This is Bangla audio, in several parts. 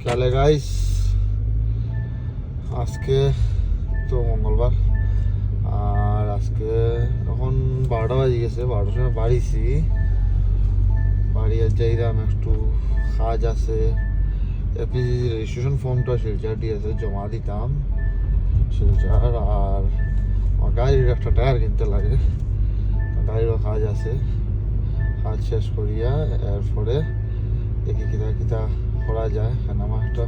তাহলে গাইস আজকে তো মঙ্গলবার আর আজকে এখন 12টা বাজে গেছে। 12টার সময় বাড়িছি, বাড়ি আর যাইলাম, একটু কাজ আছে। এপিসি রেজিস্ট্রেশন ফর্মটা শিলচার দিয়েছে, জমা দিতাম শিলচার। আর আমার গাড়ির একটা টায়ার কিনতে লাগে, গাড়িরও কাজ আছে। কাজ শেষ করিয়া এরপরে দেখি কিতা কিতা করা যায়। কারণ আমার একটা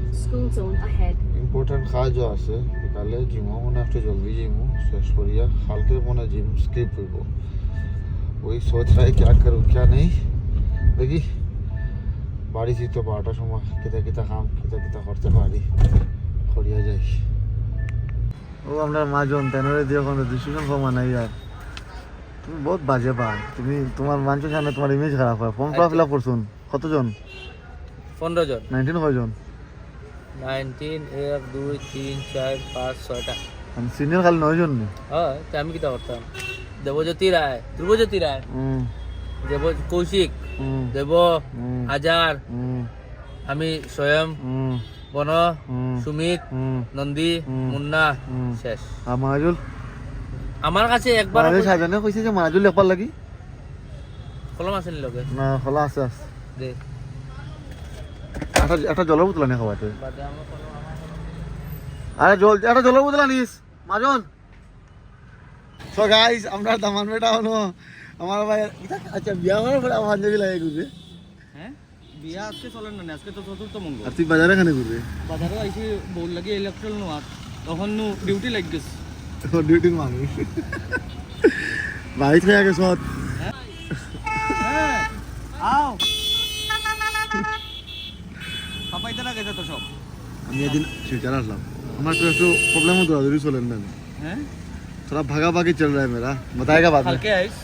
ইম্পর্টেন্ট কাজও আছে বিকালে। জিমও মনে একটু জলদি জিমও শেষ করিয়া কালকে মনে জিম স্কিপ হইব। ওই সোচ রায় ক্যা করু ক্যা নেই, দেখি বাড়িছি তো 12টার সময় কিতা কিতা কাম কিতা কিতা করতে পারি, করিয়া যাই। ও আপনার মাজন তেনরে দিয়ে কোনো ডিসিশন ফর্ম নাই। আর তুমি বহুত বাজে পা, তুমি তোমার মানুষের সামনে তোমার ইমেজ খারাপ হয়। ফর্ম ফিল আপ করছুন কতজন? 15 জন। 19 কয়জন? 19 1 2 3 4 5 6টা। আমি সিনিয়র খালি 9 জন নি। হ্যাঁ, তো আমি কিটা করতাম? দেবজ্যোতি রায়, ধ্রুবজ্যোতি রায়, দেব কৌশিক, দেব আজার, আমি স্বয়ং, বন, সুমিত, নন্দী, মুন্না, শেষ। আর মাহাজুল? আমার কাছে একবার সাজানে কইছে যে মাহাজুল লেখার লাগি কলম আছে নি লগে? না, খোলা আছে আছে। দে একটা জলের বোতল আনি খাওয়াতে। বাদে আমরা কলম আরে একটা জলের বোতল আনিস মাজন। সো গাইস, আমরা দামান বেটা হলো আমার ভাই। আচ্ছা, বিয়া হওয়ার পরে আমার পাঞ্জাবি লাগে ঘুরবে। হ্যাঁ, বিয়া আজকে চলেন না, আজকে তো চতুর্থ মঙ্গল। আর তুই বাজারে খানে ঘুরবে? বাজারে আইছি বউল লাগি ইলেকট্রল নোয়ার, তখন ডিউটি লাগ গেছে। তোর ডিউটির মানুষ বাড়ি থেকে গেছ? হ্যাঁ, আও পাপাইতে না গেছে তো সব। আমি এদিন শিলচর আসলাম, আমার একটু প্রবলেম হতো, জরুরি চলেন না। হ্যাঁ, थोड़ा भागा भागी चल रहा है मेरा, बताएगा बाद में। কালকে আইস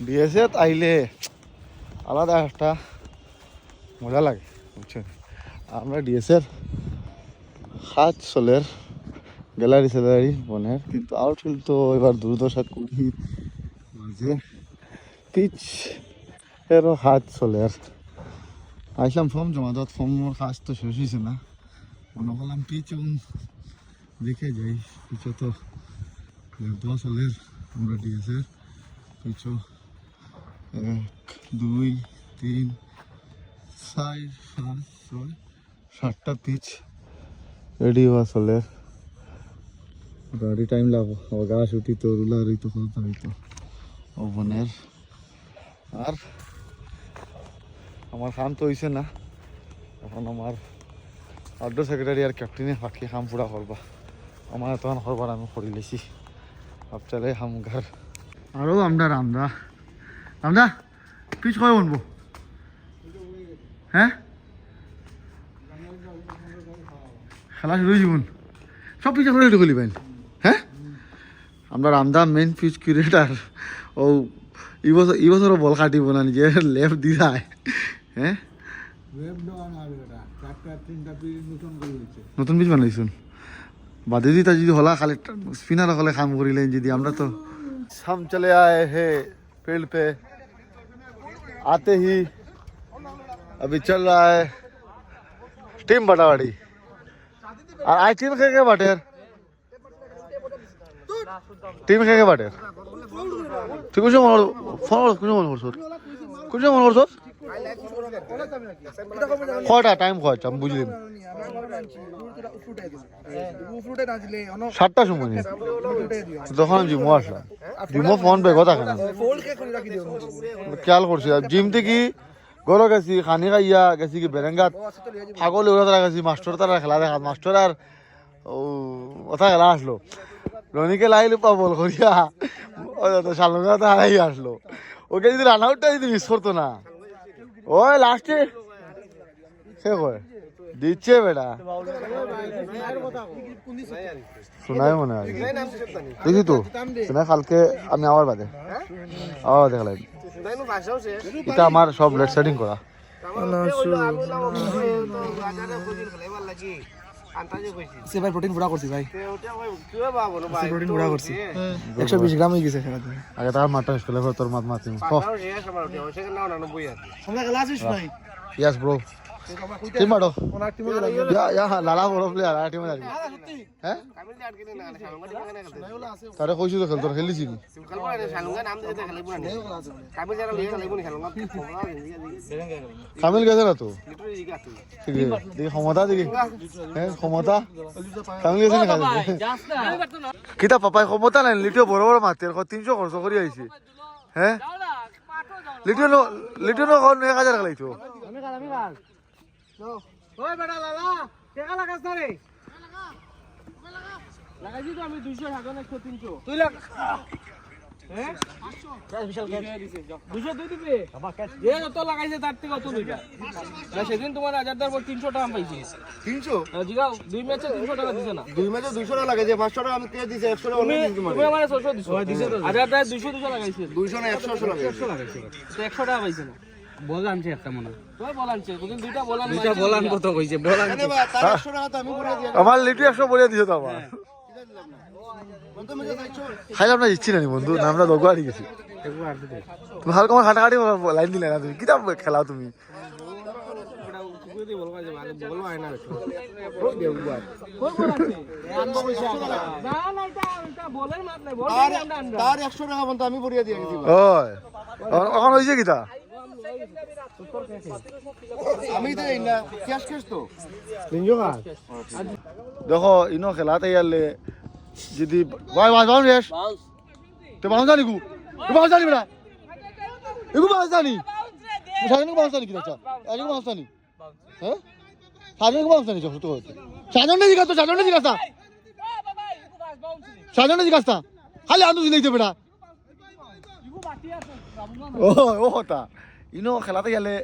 বিএসএফ আইলে আলাদা একটা মজা লাগে বুঝছেন। আমরা ডিএসএর হাত চলের গ্যালারি স্যালারি বনের, কিন্তু আউটফিল্ড তো এবার দুর্দশা করি মাঝে পিচ এরও হাত চলের। আইসলাম ফর্ম জমা দেওয়ার, ফর্মের কাজ তো শেষ হয়েছে না, মনে করলাম পিচ এবং দেখে যাই। পিছে তো 10 সালের আমরা ডিএসের পিছু 1 2 3 4 5 6 7টা পিচ রেডি হওয়া চলের। গাড়ি টাইম লাগবো, আবার গাছ উঠি তো রুলার হইতো কত হইতো ওভেনের। আর আমার কাম তো হয়েছে না, এখন আমার আউটডোর সেক্রেটারি আর ক্যাপ্টেনে বাকি কাম পুরা করবা। আমার তখন করবার আমি করে লেছি। अब चले हम घर। আরো আমরা রামদা রামদা পিচ কয় বনবো? হ্যাঁ, খেলা শুরু জীবন সব পিচ করে ঢুকলি পাইন। হ্যাঁ, আমরা রামদা মেন পিচ কিউরেটার। ও এই বছরও বল কাটিব না, নিজে লেফট দি যায়। হ্যাঁ, নতুন পিচ বানাইছুন বাদে दी যদি হলা খালি স্পিনার হলে কাম করিলেন যদি। আমরা তো हम चले आए हैं फील्ड पे, आते ही अभी चल रहा है टीम बटावाड़ी। और आज टीम के बाटेर टीम के बाटेर তুই কুছ মন ফোন কুছ মন করছস কুছ মন করছস কয়টা টাইম কয়টা আমি বুঝলিম 7টার সময় তখন জিমো আসলাম। জিমো ফোন পে কথা কেন খেয়াল করছি। জিম থেকে গরো গেছি খানি খাইয়া গেছি কি বেরেঙ্গাত ছাগল ওরা তারা গেছি মাস্টার তারা খেলা দেখা। মাস্টার আর ও কথা খেলা আসলো, রনিকে লাইল পা বল করিয়া শালুঙ্গা তো হারাই আসলো। ওকে যদি রান আউটটা যদি মিস করতো না, ওই লাস্টে সে কয় দিচ্ছে বেটা শোনায় মনে হয়। দেখি তো শোনা কালকে আমি আমার বাদে খেলাই এটা আমার সব লেট সেটিং করা। প্রোটিন পুরা করছি ভাই, প্রোটিন পুরা করছি 120 গ্রাম হয়ে গেছে। আগে তার মাথা স্কুলে তোর মাত মাতি। ইয়েস ব্রো, টিম বাড়ো ইয়া লালা বড় প্লেয়ার আর টিমে যাবি হ্যাঁ তারে কইছো তো খেলতো খেলিছি কি কামিল গেছে না তো ঠিক আছে দেখি ক্ষমতা দেখি হ্যাঁ ক্ষমতা কামিল গেছে না কিতা পাপাই ক্ষমতা নাই লিটিও বড় বড় মাতি 300 খরচ করে আইছে হ্যাঁ লিটিও নো কোন 1000 টাকা লাইতো ওই বেটা লালা টাকা লাগাস না রে লাগাইছি তো আমি 200 টাকা না 300 তুই লাগ হ্যাঁ 800 বিশাল ক্যাশ 200 দুই দিবে বাবা ক্যাশ যে যত লাগাইছে তার থেকে কত লইবা না সেদিন তোমার 1000 পর 300 টাকা পাইছি 300 জিগাও দুই ম্যাচে 300 টাকা দিছ না দুই ম্যাচে 200 টাকা লাগে যে 500 টাকা আমি কে দিছি 100 টাকা অন্য দিছি তুমি আমারে 600 দিছো ওই দিছো 1000 টাকা 200 লাগাইছি 200 না 100 লাগে 100 লাগাইছি তো 100 টাকা পাইছ না বল আনছে একটা মনে তুই বল আনছে দুদিন দুইটা বলান কত কইছে বলান আরে বা তার 100 টাকা তো আমি বলে দিই আমার লিটু 100 বলে দিছো তো আমার বন্ধু মেজে যাইছো খাইলাম না ইচ্ছি না বন্ধু নামটা দগো আড়ি গেছি তুমি হালকা আমার হাঁটাহাঁটি লাইন দিলে না তুমি কিতা খেলাও তুমি বল হয় না তার 100 টাকা বন্ধু আমি বলে দিয়ে গেছি ওই এখন হয়েছে কিতা আমি তো এই না ক্যাশ ক্যাশ তো দেখো ইনো খেলাতে গেলে যদি ভাই ভাই বাউন্স রেস তো বাউন্স জানি গু বাউন্স জানি বেটা এগু বাউন্স জানি সাজানো বাউন্স জানি কিতা আজকে বাউন্স জানি হ্যাঁ সাজানো বাউন্স জানি তো সাজানো দিকা তো সাজানো দিকা সাজানো দিকা খালি আন্দু দিলেই বেটা ও ও তা ইনো খেলাতে গেলে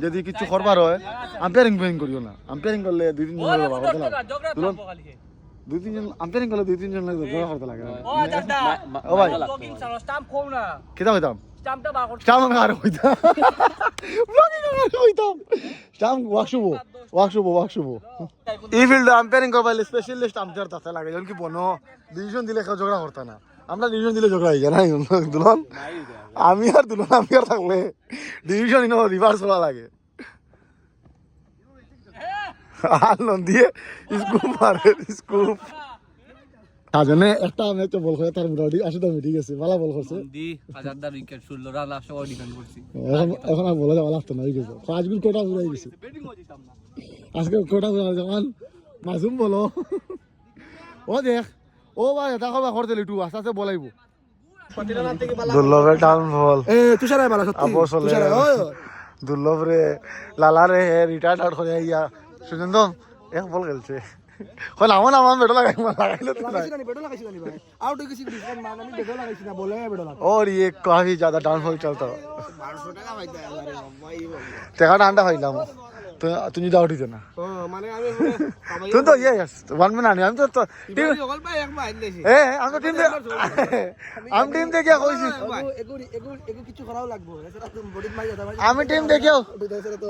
যদি কিছু করবার হয় আম্পায়ারিং ফেয়ারিং করিও না আম্পায়ারিং করলে 2-3 জন লাগে বাবা দুলন 2-3 জন আম্পায়ারিং করলে 2-3 জন লাগে জোড়া করতে লাগে ও ভাই কিতা হইতাম স্টাম্প আর হইতাম ব্লগিং আর হইতাম স্টাম্প ওয়াকশুব এই ফিল্ডে আম্পায়ারিং করবার স্পেশালিস্ট আম্পায়ার তাতে লাগে যখন কি বনো ডিসিশন দিলে কেউ ঝগড়া করতে না আমরা ডিসিশন দিলে ঝগড়া হয়ে যায় না দুলন আমি আর থাকলে ডিভিশন ইনো রিভার্স করা লাগে আর নন দিয়ে স্কুপ মারে স্কুপ সাজনে একটা ম্যাচ বল করে তার মোটামুটি 80টা ঠিক আছে ভালো বল করছে দি 1000 উইকেট শুরলো রালা সব ডিফেন্ড করছি এখন আর বলা যাওয়া লাগতো না হয়ে গেছে পাঁচগুলো কোটা পুরাই গেছে আজকে কোটা পুরা যখন মাসুম বলো ও দেখ ও ভাই এটা কবা করতে লিটু আস্তে আস্তে বলাইবো দুর্লভের ডাউনফল তুষারায় বালা সত্যি দুর্লভ রে লালা রে রিটায়ার্ড আউট করে আইয়া সুজন্ত এক বল খেলছে কই নামন আমার বেটো লাগাইলো তো আউট হয়ে গেছি আমি বেডো লাগাইছি না বলে বেডো লাগাই और ये काफी ज्यादा डाउनफॉल चलता 1200 টাকা পাইতা আরে ভাই টেকা ডান্ডা হইলাম তো তুমি দাও উঠিতে না ও মানে আমি তুমি তো ইয়ে ওয়ান মিনিট আনি আমি তো টিম জগল ভাই এক মাইল দিছি আমি তো টিম দেখিয়া কইছি এগু কিছু করাও লাগবো এছাড়া তুমি বডিত মারি যাবা আমি টিম দেখিও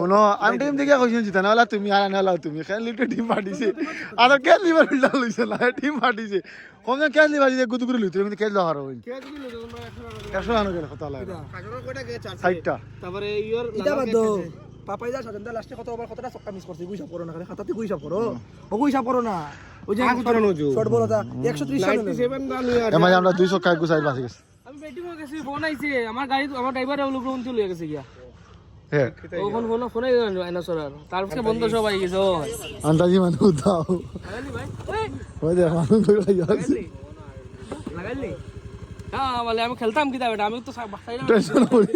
শুনো আমি টিম দেখিয়া কইছি জিতা না হলা তুমি আর না হলা তুমি খেল লিটে টিম পাঠিছে আর কে লিভার উল্টা লইছে না টিম পাঠিছে কম না কে লিভার দিতে গুদু গুদু লইতে কিন্তু কে লহার হইল কে দিল তোমরা 100 রান গেল কথা লাগে কাজর কয়টা গে 4 সাইটটা তারপরে ইয়র ইটা বাদ দাও পাপাই যা সাজন্দা লাস্টে কতটা ছক্কা মিস করছে গুইসা করো না খাতাতে গুইসা করো ও গুইসা করো না ওই যে শর্ট বল ওটা 130 রান 97 রান ইয়ার এমাই আমরা 200 কাই গুছাই বাসি গেছে আমি ব্যাটিং হয়ে গেছি ফোন আইছে আমার গাড়ি আমার ড্রাইভার লোক রুম চলে গেছে গিয়া হ্যাঁ ওখান ফোনে আইনা সরার তারপরে বন্ধ সব আই গেছে আন্দাজি মানু দাও লাগাইলি ভাই ওই দেখ মানু কই যাচ্ছে লাগাইলি হ্যাঁ বলে আমি খেলতাম কি দাও আমি তো টেনশন হই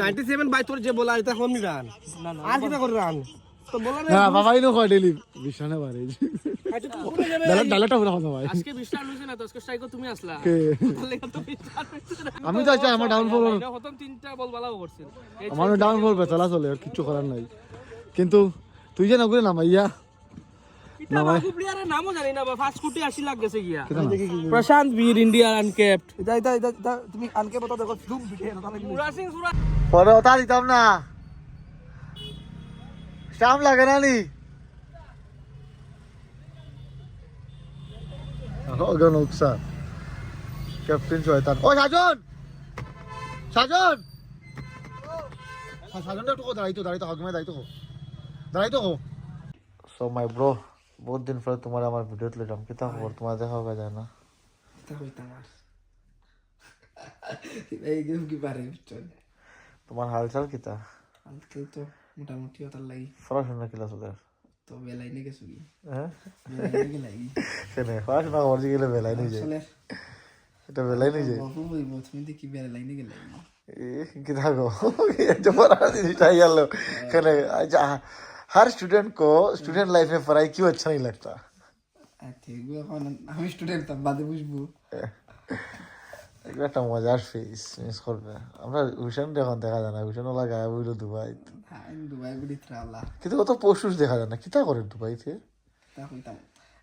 97 বাই তোর যে বলা এটা কোন রান না না আর কিটা করে রান তো বলা না বাবাই নো কয় ডেলি বিছানা বারে ডালাটা পুরো কথা ভাই আজকে বিশ্রাম লইছে না তো আজকে স্ট্রাইকও তুমি আসলা কে আমি তো আছি আমার ডাউনফল প্রথম তিনটা বল বালাও করছিল আমার ডাউনফল বেচালা চলে আর কিছু করার নাই কিন্তু তুই যে নগরে নামাইয়া এটা বাবু প্লেয়ারের নামও জানি না ফার্স্ট কোটি 80 লাখ গেছে গিয়া প্রশান্ত বীর ইন্ডিয়া আনকেপ্ট এটা তুমি আনকেপ্ট তো দেখো জুম ভিডিও না পুরা সিং সুরা পরে ওটা দিতাম না শাম লাগে না নি ওগন উকসা ক্যাপ্টেন শয়তান ও সাজন সাজন সাজন একটু দাঁড়াইতো হগমে দাঁড়াইতো দাঁড়াই তো সো মাই ব্রো, বহুত দিন পরে তোমার আমার ভিডিও তুলিলাম, কিতা খবর? তোমার দেখা হবে যায় না। এই গেম কি পারে বুঝছেন, তোমার হালচাল কিতা? আজকাল তো মোটামুটি ওটার লাগি পড়াশোনা কিলা চলে? তো বেলাই নিয়ে গেছো কি হ্যাঁ বেলাই নিয়ে লাগি কেনে পড়াশোনা করছি গেলে বেলাই নিয়ে যায়, আসলে এটা বেলাই নিয়ে যায়। বাবু বই তুমি দেখি বেলাই নিয়ে গেলাই কি থাকো तुम्हारा जिनिसटा ही गल कहने अच्छा हर स्टूडेंट को स्टूडेंट लाइफ में पढ़ाई क्यों अच्छा नहीं लगता? ঠিক এখন আমি স্টুডেন্ট তার বাদে বুঝবো একটা মজার ফেস মিস করবে। আমরা হুসেন এখন দেখা যায় না, হুসেন ওলা গায়ে বইল দুবাই, আমি দুবাই গুড়ি ত্রালা কিন্তু কত পশুষ দেখা যায় না, কিতা করে দুবাইতে? তা কইতাম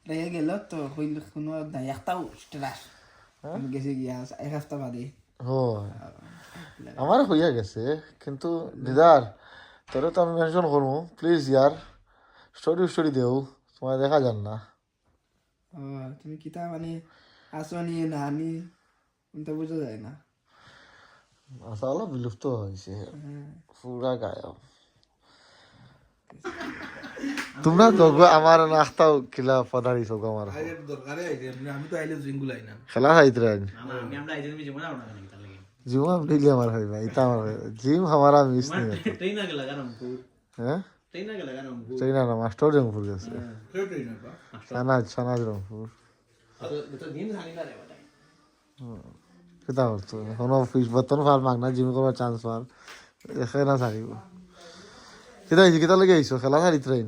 রেগে গেল তো হইল কোনো নাই একটাও স্ট্রেস আমি গেছি গিয়া এক সপ্তাহ বাদে ও আমার হইয়া গেছে, কিন্তু দিদার তোরে তো আমি মেনশন করবো প্লিজ ইয়ার, স্টোরি দেও, তোমার দেখা যান না। ও তুমি কিতা মানে আসো নি না নি তো বুঝা যায় না আশা হলো বিলুপ্ত হয়েছে পুরা গায়ব। তোমরা তো আমার নাস্তাও খিলা পদারি চোখ আমার খেলা খাইতে জিম আপনি আমার হয় ভাই, ইতা আমার জিম हमारा मिस नहीं होता। हैं ट्रेन ना मास्टर रंगपुर गए सानाज रंगपुर किता করতো এখন অফিস বর্তন ফাল মাগনা জিম করবার চান্স পার দেখে না ছাড়িব। কিতা হয়েছে, কিতা লেগে আইসো খেলা ছাড়ি ট্রেন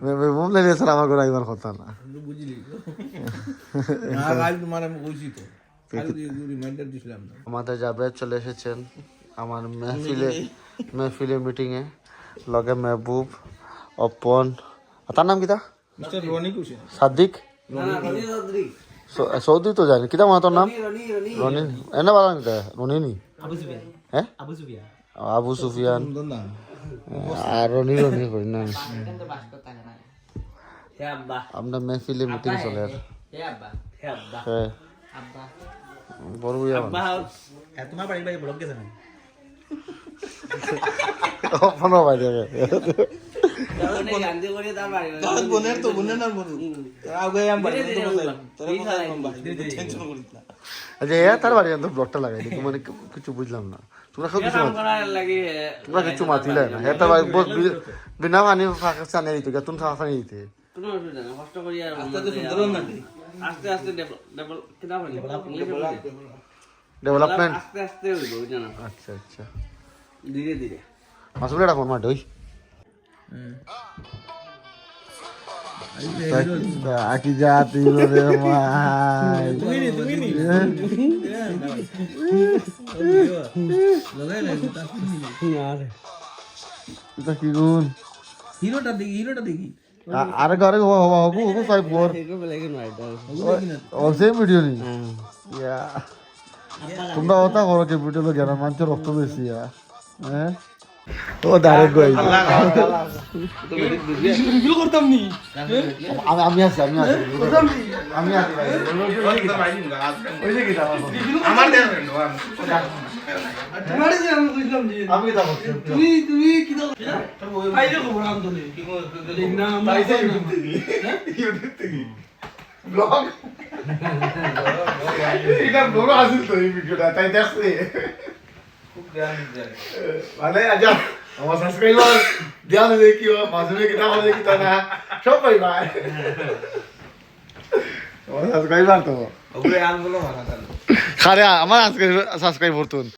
মেমুম লেগে স্যার আমার ঘরে আইবার কথা না বুঝলি তোমার আমি কইছি তো রিমাইন্ডার দিছিলাম না। আমাদের জাবেদ চলে এসেছেন আমার মেহফিলে মিটিংয়ে, লগে মেহবুব, অপন, তার নাম কিতা? মিস্টার রনি কুশিন সাদিক চৌধুরী তো জানি, কিতা মাতার নাম? রনি এনে বালা কিতা রনি নি হ্যাঁ আবু সুফিয়ান আর রনি করি না। আমরা মেহফিলে মিটিং চলে আর হ্যাঁ বড় বুঝা তোমার বাড়ি বাড়ি ব্লক গেছে না অপনও বাই যাবে বোনের তো বোনের নাম বলু আগে আমি বাড়ি তো বললাম তোর বাড়ি টেনশন করিস না। আচ্ছা এ তার বাড়ি তো ব্লকটা লাগাই দিই, মানে কিছু বুঝলাম না, তোমরা সব কিছু তোমরা কিছু মাতিলে না, হ্যাঁ তার বাড়ি বিনা পানি ফাঁকা চানে দিতে তুমি ফাঁকা পানি দিতে কোনো অসুবিধা না, কষ্ট করি আর আস্তে আস্তে ডেভেলপমেন্ট আস্তে আস্তে হইব বুঝছো না, আচ্ছা আচ্ছা ধীরে ধীরে মাসুল এটা ফোন মাঠ ওই আকি জাতি রে মাই তুমি নি লগাই লাগি তা এটা কি গুণ হিরোটা দেখি আর ঘরে হবু হবু 54 সেম ভিডিও নি ইয়া তোমরা ওটা করো যে ভিডিও জ্ঞান মানছ রক্ত বেশি হ্যাঁ ও ডাইরেক্ট গই রিভিউ করতাম নি আমি আছি ভাই ওই যে কি আমার দেন তোমারে যে আমি বুঝলাম যে আমি দাও তুমি কি দাও ফাইলে খবর আম তো নেই না পাইছে ইউটিউব থেকে ব্লগ এটা বড় আসল তো এই ভিডিওটা তাই দেখতে খুব জ্ঞান দেয় মানে আচ্ছা আমার সাবস্ক্রাইবার ধ্যান দেখিও মাঝে কিতা হবে কিতা না সব পাইবা আমার সাবস্ক্রাইবার তো ওগুলো আন বলো মানা খারে আমার সাবস্ক্রাইবার তো